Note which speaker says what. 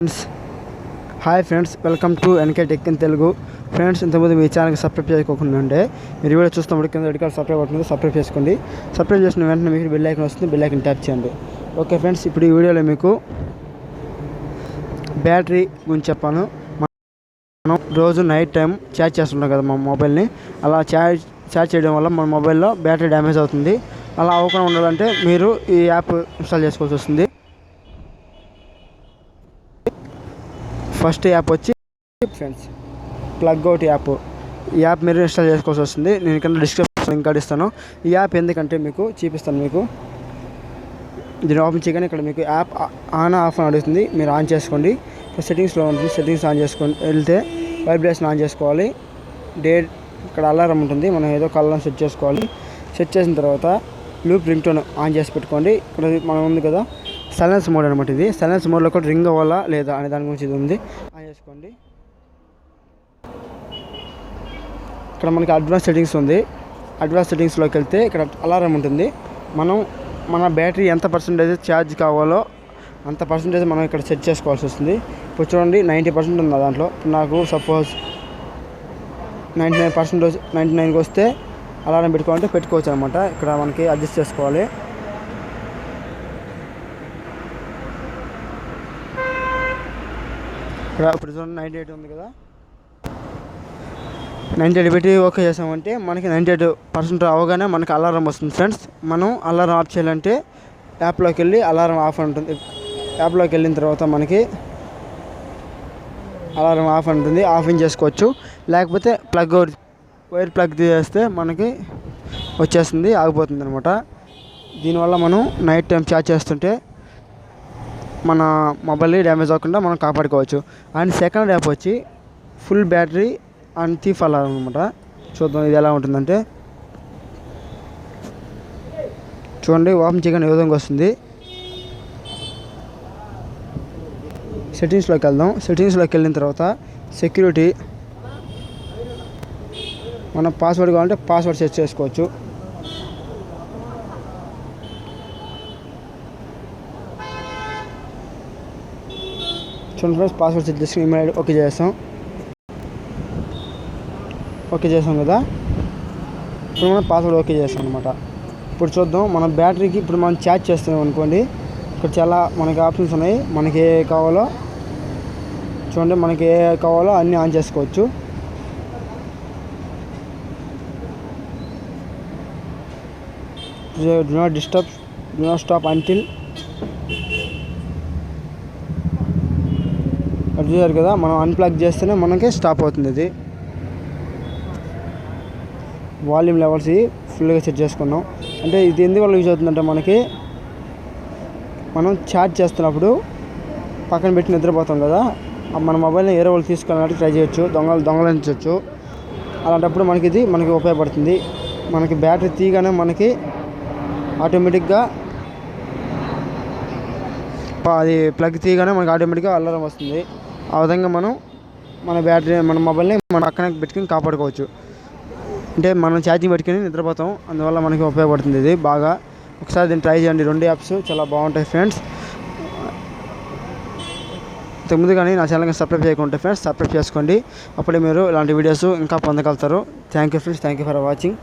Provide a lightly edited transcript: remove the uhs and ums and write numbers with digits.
Speaker 1: Friends hi friends, welcome to NK tech in Telugu. Friends, ఇంతకుముందు మీ ఛానల్కి subscribe చేసుకోకుండా ఉంటే మీరు వీడియో చూస్తున్నప్పుడు కింద రెడ్ కలర్ సబ్స్క్రైబ్ అవుతుంది, సబ్స్క్రైబ్ చేసుకోండి. సబ్స్క్రైబ్ చేసిన వెంటనే మీకు బెల్ ఐకాన్ వస్తుంది, బెల్ ఐకాన్ ట్యాప్ చేయండి. ఓకే ఫ్రెండ్స్, ఇప్పుడు ఈ వీడియోలో మీకు బ్యాటరీ గురించి చెప్పాను. మనం రోజు నైట్ టైం ఛార్జ్ చేస్తుంటాం కదా మన మొబైల్ని. అలా ఛార్జ్ చేయడం వల్ల మన మొబైల్లో బ్యాటరీ డ్యామేజ్ అవుతుంది. అలా అవ్వకుండా ఉండాలంటే మీరు ఈ యాప్ ఇన్స్టాల్ చేసుకోవాల్సి వస్తుంది. ఫస్ట్ యాప్ వచ్చి ఫ్రెండ్స్ ప్లగ్ అవుట్ యాప్. ఈ యాప్ మీరు ఇన్స్టాల్ చేసుకోవాల్సి వస్తుంది. నేను ఇక్కడ డిస్క్రిప్షన్ లింక్ ఇస్తాను. ఈ యాప్ ఎందుకంటే మీకు చూపిస్తాను. మీకు దీన్ని ఓపెన్ చేయగానే ఇక్కడ మీకు యాప్ ఆన్ ఆఫ్ అని అడుగుతుంది. మీరు ఆన్ చేసుకోండి. సెట్టింగ్స్లో ఉంటుంది, సెట్టింగ్స్ ఆన్ చేసుకొని వెళ్తే వైబ్రేషన్ ఆన్ చేసుకోవాలి. డేట్ ఇక్కడ అలారం ఉంటుంది, మనం ఏదో కలర్ సెట్ చేసుకోవాలి. సెట్ చేసిన తర్వాత లూప్ రింగ్ టోన్ ఆన్ చేసి పెట్టుకోండి. ఇక్కడ మనం ఉంది కదా సైలెన్స్ మోడ్ అనమాట. ఇది సైలెన్స్ మోడ్లో కూడా రింగ్ అవ్వాలా లేదా అనే దాని గురించి ఇది ఉంది. ఆన్ చేసుకోండి. ఇక్కడ మనకి అడ్వాన్స్ సెట్టింగ్స్ ఉంది. అడ్వాన్స్ సెట్టింగ్స్లోకి వెళ్తే ఇక్కడ అలారం ఉంటుంది. మన బ్యాటరీ ఎంత పర్సెంటేజ్ ఛార్జ్ కావాలో అంత పర్సెంటేజ్ మనం ఇక్కడ సెట్ చేసుకోవాల్సి వస్తుంది. ఇప్పుడు చూడండి 90% ఉంది దాంట్లో. నాకు సపోజ్ 99కి వస్తే అలారం పెట్టుకోవాలంటే పెట్టుకోవచ్చు అనమాట. ఇక్కడ మనకి అడ్జస్ట్ చేసుకోవాలి. ఇక్కడ ఇప్పుడు చూడండి 98 ఉంది కదా. 98 పెట్టి ఓకే చేసామంటే మనకి 98% అవగానే మనకి అలారం వస్తుంది. ఫ్రెండ్స్, మనం అలారం ఆఫ్ చేయాలంటే యాప్లోకి వెళ్ళి అలారం ఆఫ్ ఉంటుంది. యాప్లోకి వెళ్ళిన తర్వాత మనకి అలారం ఆఫ్ ఉంటుంది, ఆఫ్ ఇన్ చేసుకోవచ్చు. లేకపోతే ప్లగ్ వైర్ ప్లగ్ తీసేస్తే మనకి వచ్చేస్తుంది, ఆగిపోతుంది అనమాట. దీనివల్ల మనం నైట్ టైం ఛార్జ్ చేస్తుంటే మన మొబైల్ డ్యామేజ్ అవ్వకుండా మనం కాపాడుకోవచ్చు. అండ్ సెకండ్ యాప్ వచ్చి full battery and thief alarm అనమాట. చూద్దాం ఇది ఎలా ఉంటుందంటే, చూడండి ఓపెన్ చేయగానే ఏ విధంగా వస్తుంది. సెట్టింగ్స్లోకి వెళ్దాం. సెట్టింగ్స్లోకి వెళ్ళిన తర్వాత సెక్యూరిటీ, మన పాస్వర్డ్ కావాలంటే పాస్వర్డ్ సెట్ చేసుకోవచ్చు. చూడండి ఫ్రెండ్స్, పాస్వర్డ్ సెట్ చేసుకుని ఈమెయిల్ ఐడి ఓకే చేసాం కదా. ఇప్పుడు మనం పాస్వర్డ్ ఓకే చేస్తాం అనమాట. ఇప్పుడు చూద్దాం మన బ్యాటరీకి. ఇప్పుడు మనం ఛార్జ్ చేస్తున్నాం అనుకోండి, ఇక్కడ చాలా మనకి ఆప్షన్స్ ఉన్నాయి. మనకి ఏ కావాలో చూడండి, మనకి ఏ కావాలో అన్నీ ఆన్ చేసుకోవచ్చు. Do not disturb, do not stop until. అది చూసారు కదా, మనం అన్ప్లగ్ చేస్తేనే మనకి స్టాప్ అవుతుంది. ఇది వాల్యూమ్ లెవెల్స్ ఫుల్గా సెట్ చేసుకున్నాం. అంటే ఇది ఎందువల్ల యూజ్ అవుతుందంటే మనం ఛార్జ్ చేస్తున్నప్పుడు పక్కన పెట్టి నిద్రపోతాం కదా, మన మొబైల్ని వేరే వాళ్ళు తీసుకెళ్ళడానికి ట్రై చేయొచ్చు, దొంగలించవచ్చు. అలాంటప్పుడు మనకి ఉపయోగపడుతుంది. మనకి బ్యాటరీ తీయగానే మనకి ఆటోమేటిక్గా అది ప్లగ్ తీయగానే మనకి ఆటోమేటిక్గా అలారం వస్తుంది. ఆ విధంగా మనం మన మొబైల్ని మన పక్కన పెట్టుకుని కాపాడుకోవచ్చు. అంటే మనం ఛార్జింగ్ పెట్టుకుని నిద్రపోతాం, అందువల్ల మనకి ఉపయోగపడుతుంది ఇది బాగా. ఒకసారి దీన్ని ట్రై చేయండి. 2 యాప్స్ చాలా బాగుంటాయి ఫ్రెండ్స్. ఇంతకుముందు కానీ నా ఛానల్కి సబ్స్క్రైబ్ చేయకుంటే ఫ్రెండ్స్ సబ్స్క్రైబ్ చేసుకోండి. అప్పుడే మీరు ఇలాంటి వీడియోస్ ఇంకా పొందగలుగుతారు. Thank you friends, thank you for watching.